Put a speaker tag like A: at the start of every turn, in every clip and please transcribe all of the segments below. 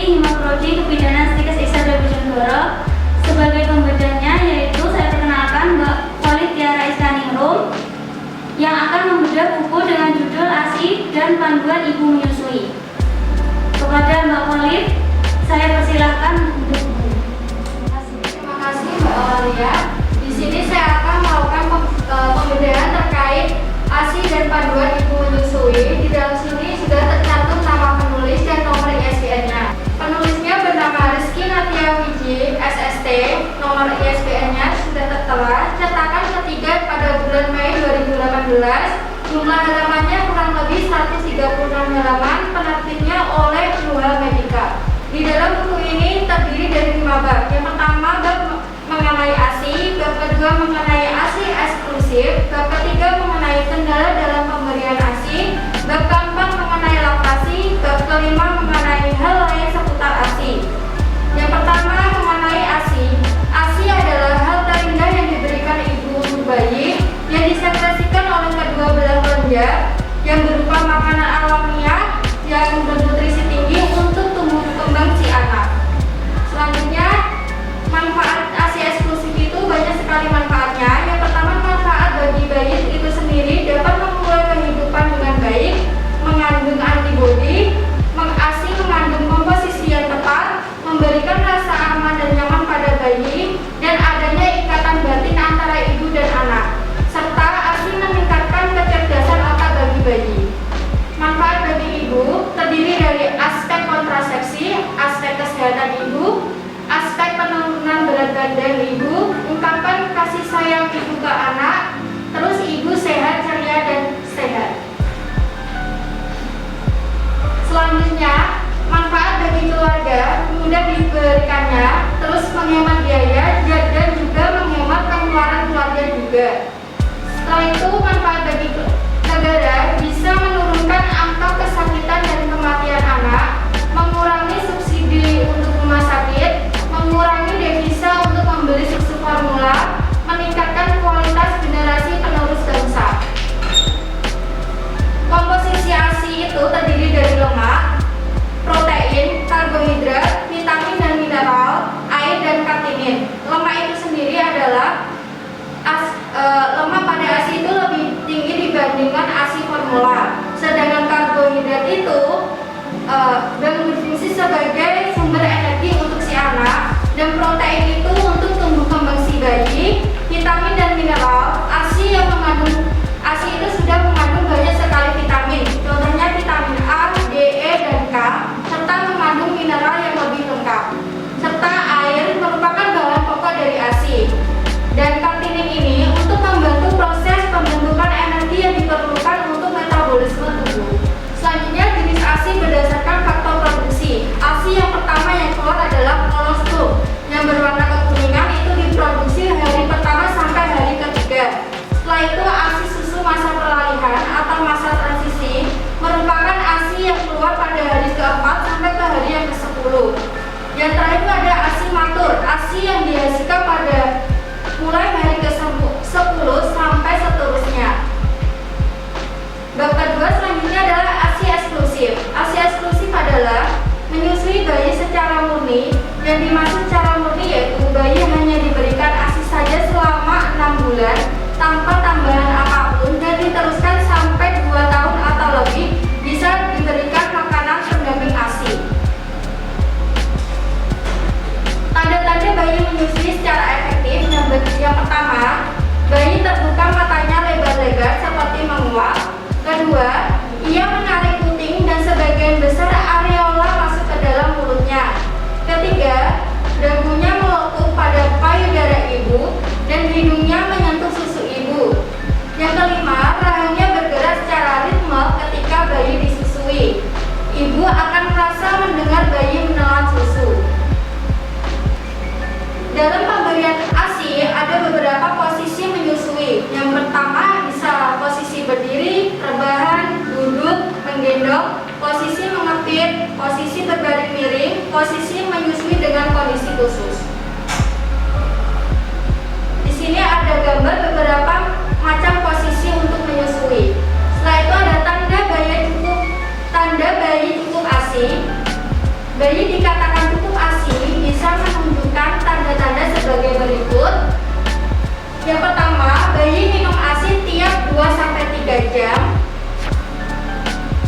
A: Himoprodi Kebidanan Stikes Iksan Bojonegoro. Sebagai pembedanya yaitu saya perkenalkan Mbak Khalid Tiara Iskaningrum yang akan membedah buku dengan judul ASI dan Panduan Ibu Menyusui. Kepada Mbak Khalid, saya persilahkan untuk buku.
B: Terima kasih Mbak Aulia. Di sini saya akan melakukan pembedahan terkait ASI dan Panduan Ibu Menyusui. Di dalam sini sudah tercantum nama penulis dan nomor ISBN-nya. Penulisnya bernama Rizky Natia Wiji, SST. Nomor ISBN-nya sudah tertera. Cetakan ketiga pada bulan Mei 2018. Jumlah halamannya kurang lebih 136 halaman. Penerbitnya oleh Nuha Medika. Di dalam buku ini terdiri dari 5 bab. Yang pertama bab mengenai ASI, bab kedua mengenai ASI eksklusif, bab ketiga mengenai kendala dalam pemberian ASI, bab keempat mengenai laktasi, bab kelima mengenai hal lain seputar ASI. Yang pertama mengenai ASI. ASI adalah hal terindah yang diberikan ibu untuk bayi yang disekresikan oleh kedua belah kelenjar yang berupa makanan alamiah yang bernutrisi tinggi untuk tumbuh kembang si anak. Selanjutnya, manfaat ASI eksklusif itu banyak sekali manfaatnya. Yang pertama, manfaat bagi bayi itu sendiri dapat memulai kehidupan dengan baik, mengandung antibodi, ASI mengandung komposisi yang tepat, memberikan rasa aman dan nyaman pada bayi, dan adanya ikatan batin antara ibu dan anak, serta ASI meningkatkan kecerdasan otak bagi bayi. Manfaat bagi ibu terdiri dari aspek kontrasepsi, aspek kesehatan ibu, aspek penurunan berat badan ibu, ungkapan kasih sayang ibu ke anak, terus ibu sehat, ceria, dan sehat. Selanjutnya, manfaat bagi keluarga mudah diberikannya, terus menghemat biaya dan juga menghemat pengeluaran keluarga juga. Setelah itu, manfaat bagi negara bisa menurunkan angka kesakitan dan kematian anak, mengurangi subsidi untuk rumah sakit, mengurangi devisa untuk membeli susu formula, meningkatkan kualitas generasi penerus bangsa. Komposisi ASI itu terdiri dari lemak, protein, karbohidrat, vitamin dan mineral, air dan kartinin. Lemak itu sendiri adalah lemak pada ASI itu lebih tinggi dibandingkan ASI formula. Sedangkan karbohidrat itu berfungsi sebagai sumber energi untuk si anak, dan protein itu untuk tumbuh kembang si bayi. Vitamin dan mineral, ASI itu sudah mengandung banyak sekali vitamin, contohnya vitamin A, D, E, dan K, serta mengandung mineral yang lebih lengkap. Serta air merupakan bahan pokok dari ASI. Dan kartinin ini untuk membantu proses pembentukan energi yang diperlukan untuk metabolisme tubuh. Selanjutnya, jenis ASI berdasarkan faktor produksi. ASI yang pertama yang keluar adalah kolostrum yang berwarna kekuningan, itu diproduksi hari pertama sampai hari ketiga. Setelah itu, ASI susu masa peralihan atau masa transisi merupakan ASI yang keluar pada hari keempat sampai ke hari yang ke-10. Yang terakhir itu ada ASI matur, ASI yang dihasilkan pada mulai hari ke-10 sampai seterusnya. Bab kedua selanjutnya adalah ASI eksklusif. ASI eksklusif adalah menyusui bayi secara murni. Yang dimaksud secara murni yaitu bayi hanya diberikan ASI saja selama 6 bulan tanpa tambahan apapun dan diteruskan sampai 2 tahun atau lebih, bisa diberikan makanan pendamping ASI. Tanda-tanda bayi menyusui secara efektif. Yang pertama, bayi terbuka matanya lebar-lebar seperti menguap. Kedua, ia menarik puting dan sebagian besar areola masuk ke dalam mulutnya. Ketiga, dagunya melepuh pada payudara ibu dan hidungnya menyentuh susu ibu. Yang kelima, rahangnya bergerak secara ritme ketika bayi disusui. Ibu akan merasa mendengar bayi menelan susu. Dalam pemberian ASI ada beberapa posisi menyusui. Yang pertama bisa posisi berdiri, rebahan, duduk, menggendong, posisi mengepit, posisi berbaring miring, posisi menyusui dengan kondisi khusus. Di sini ada gambar beberapa macam posisi untuk menyusui. Setelah itu ada tanda bayi cukup ASI. Bayi dikatakan cukup ASI bisa menunjukkan tanda-tanda sebagai berikut. Yang pertama, bayi minum ASI tiap 2-3 jam.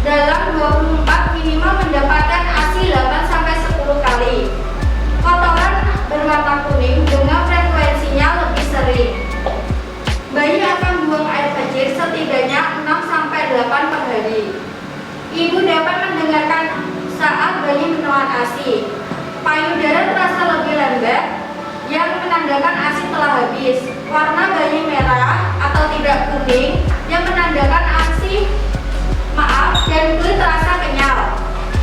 B: Dalam 24 minimal mendapatkan ASI 8-10 kali. Kotoran berwarna kuning dengan frekuensinya lebih sering. Bayi akan buang air kecil setidaknya 6-8 per hari. Ibu dapat mendengarkan saat bayi menelan ASI. Payudara terasa lebih lembek yang menandakan ASI telah habis. Warna bayi merah atau tidak kuning yang menandakan ASI dan kulit terasa kenyal.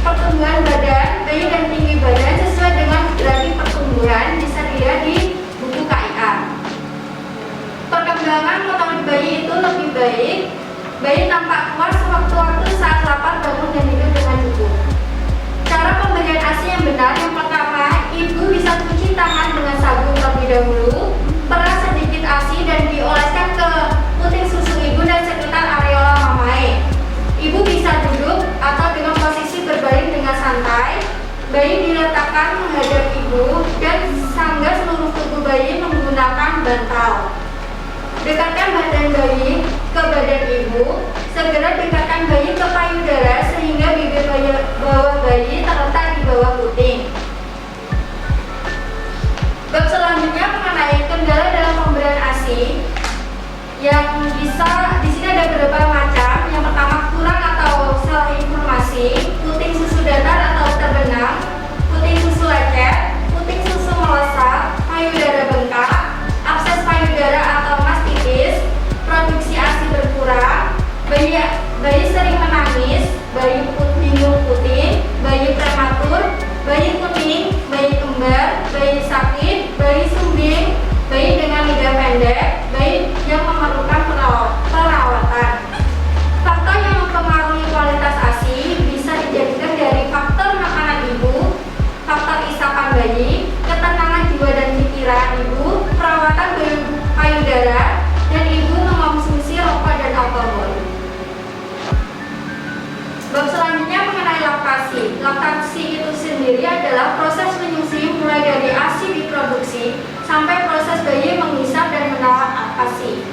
B: Pertumbuhan badan bayi dan tinggi badan sesuai dengan grafik pertumbuhan bisa dilihat di buku KIA. Perkembangan motorik bayi itu lebih baik. Bayi tampak kuat sewaktu-waktu saat lapar, bangun dan tidur dengan cukup. Cara pemberian ASI yang benar, yang pertama, ibu bisa cuci tangan dengan sabun terlebih dahulu, peras sedikit ASI dan dioleskan ke puting susu ibu dan sekitar areola mamae. Ibu bisa duduk atau dengan posisi berbaring dengan santai. Bayi diletakkan menghadap ibu dan sanggah seluruh tubuh bayi menggunakan bantal. Dekatkan badan bayi ke badan ibu. Segera dekatkan bayi ke payudara sehingga bibir bawah bayi terletak di bawah puting. Bab selanjutnya mengenai kendala dalam pemberian ASI yang bisa di sini ada beberapa macam. Yang pertama, kurang atau salah informasi, puting susu datar atau terbenam, puting susu lecet, puting susu melesat, payudara bengkak, abses payudara atau mastitis, produksi ASI berkurang, bayi sering menangis, bayi bingung puting, bayi prematur, bayi kuning, bayi kembar, bayi sakit, bayi sumbing, bayi dengan lidah pendek, bayi yang memerlukan perawatan. Faktor yang mempengaruhi kualitas ASI bisa dijadikan dari faktor makanan ibu, faktor isapan bayi, ketenangan jiwa dan pikiran ibu, perawatan payudara, dan ibu mengonsumsi rokok dan alkohol. Bab selanjutnya mengenai laktasi. Laktasi itu sendiri adalah proses menyusui mulai dari ASI diproduksi sampai proses bayi menghisap dan menelan ASI.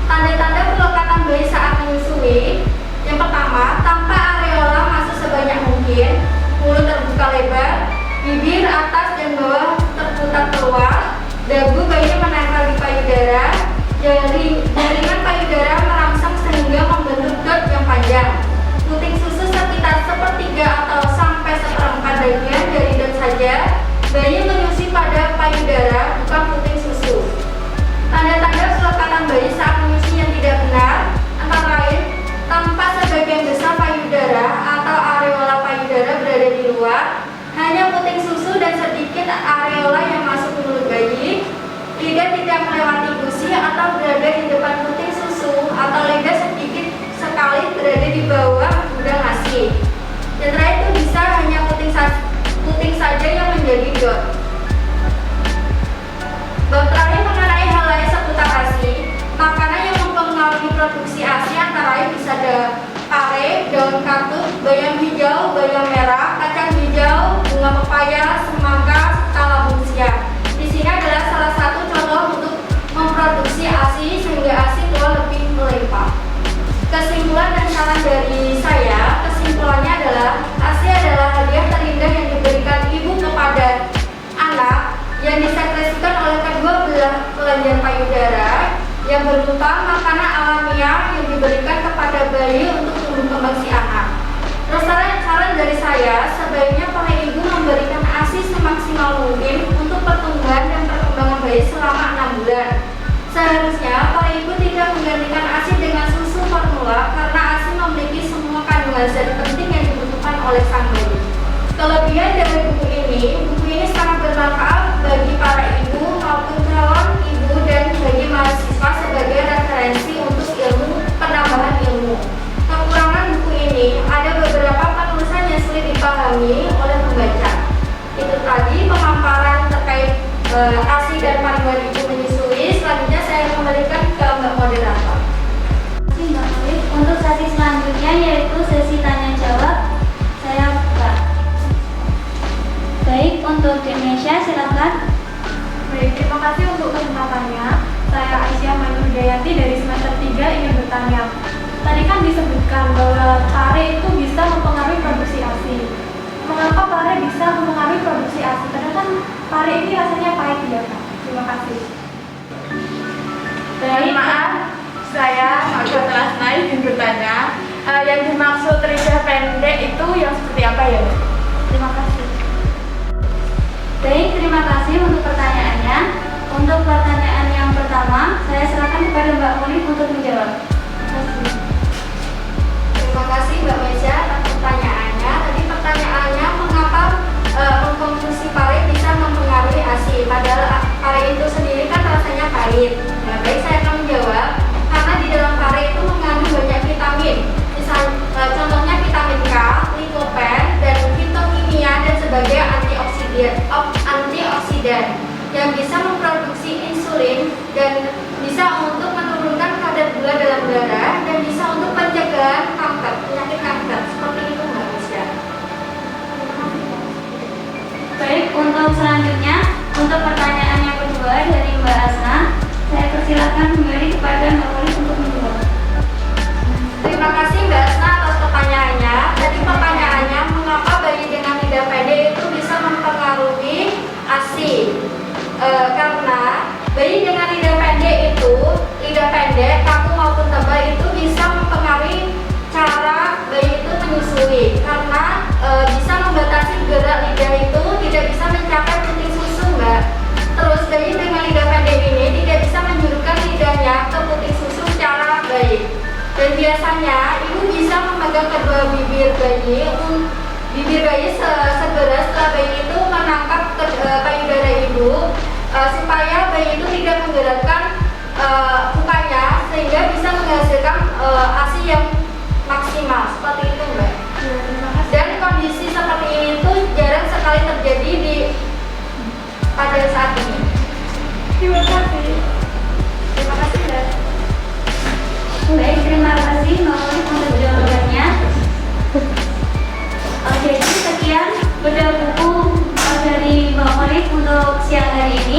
B: Tanda-tanda pelekatan bayi saat menyusui. Yang pertama, tanpa areola masuk sebanyak mungkin, mulut terbuka lebar, bibir atas dan bawah terputar keluar, dagu bayi menempel di payudara, jaringan payudara merangsang sehingga membentuk dot yang panjang. Puting susu sekitar 1/3 atau sampai 1/4 bagian dari dot saja. Bayi menyusui pada payudara, bukan puting susu. Tanda-tanda pelekatan bayi saat menyusui yang tidak benar antara lain tanpa sebagian besar payudara atau areola payudara berada di luar, hanya puting susu dan sedikit areola yang masuk ke mulut bayi, lidah tidak melewati gusi atau berada di depan puting susu, atau lidah sedikit sekali berada di bawah gudang ASI. Dan terakhir itu bisa hanya puting saja yang menjadi dot. Bab terakhir mengenai hal lain seputar ASI. Makanan yang mempengaruhi produksi ASI antara lain bisa ada pare, daun katuk, bayam hijau, bayam merah, kacang hijau, bunga pepaya, semangka, serta labung siam. Di sini adalah salah satu contoh untuk memproduksi ASI sehingga ASI keluar lebih melimpah. Kesimpulan dan saran dari saya, kesimpulannya adalah ASI adalah hadiah terindah yang diberikan ibu kepada anak yang disekresikan oleh kedua belah kelenjar payudara yang berupa makanan alamiah yang diberikan kepada bayi untuk tumbuh kembang si anak. Terus saran dari saya, sebaiknya para ibu memberikan ASI semaksimal mungkin untuk pertumbuhan dan perkembangan bayi selama 6 bulan. Seharusnya para ibu tidak menggantikan ASI dengan susu formula karena ASI memiliki semua kandungan zat penting yang dibutuhkan oleh sang bayi. Kelebihan dari buku ini sangat bermanfaat bagi para ibu maupun calon ibu dan bagi mahasiswa sebagai referensi untuk penambahan ilmu. Kekurangan buku ini ada beberapa penulisan yang sulit dipahami oleh pembaca. Itu tadi pemaparan terkait ASI dan panduan ibu menyusui. Selanjutnya saya kembalikan ke Mbak Moderator.
A: Terima kasih Mbak Alif. Untuk sesi selanjutnya yaitu sesi tanya jawab.
C: menyebutkan bahwa pare itu bisa mempengaruhi produksi ASI. Mengapa pare bisa mempengaruhi produksi ASI? Karena kan pare ini rasanya pahit ya Kak. Terima kasih.
D: Baik, maaf, saya Maka Telasna izin bertanya. Yang dimaksud lidah pendek itu yang seperti apa ya?
A: Terima kasih. Baik, terima kasih untuk pertanyaannya. Untuk pertanyaan yang pertama, saya serahkan kepada Mbak Muli untuk menjawab. Terima kasih.
B: Terima kasih Mbak Meja atas pertanyaannya. Tadi pertanyaannya mengapa mengkonsumsi pare bisa mempengaruhi ASI, padahal pare itu sendiri kan rasanya pahit. Nah, baik, saya akan menjawab. Karena di dalam pare itu mengandung banyak vitamin. Contohnya vitamin K, likopen, dan fitokimia dan sebagai antioksidan yang bisa memproduksi insulin dan bisa untuk menurunkan kadar gula dalam darah dan bisa untuk pencegahan kanker, penyakit kanker. Seperti itu Mbak Misya.
A: Baik, untuk selanjutnya, untuk pertanyaan yang kedua dari Mbak Asna, saya persilakan kembali kepada Mbak Muli untuk menjawab.
B: Terima kasih Mbak Asna atas pertanyaannya. Tadi pertanyaannya mengapa bayi dengan lidah pendek itu bisa mempengaruhi ASI? Karena bayi dengan lidah pendek itu, lidah pendek, kaku maupun tebal itu bisa mempengaruhi cara bayi itu menyusui. Karena bisa membatasi gerak lidah itu tidak bisa mencapai puting susu Mbak. Terus bayi dengan lidah pendek ini tidak bisa menjulurkan lidahnya ke puting susu secara baik. Dan biasanya ibu bisa memegang kedua bibir bayi segera setelah bayi itu menangkap payudara ibu supaya bayi itu tidak menggerakkan mukanya sehingga bisa menghasilkan ASI yang maksimal. Seperti itu Mbak. Dan kondisi seperti ini tuh jarang sekali terjadi pada saat ini.
C: Terima kasih.
B: Terima kasih Mbak.
A: Baik, terima kasih Mbak Muli untuk jawabannya. Jadi sekian bedah buku dari Mbak Muli untuk siang hari ini.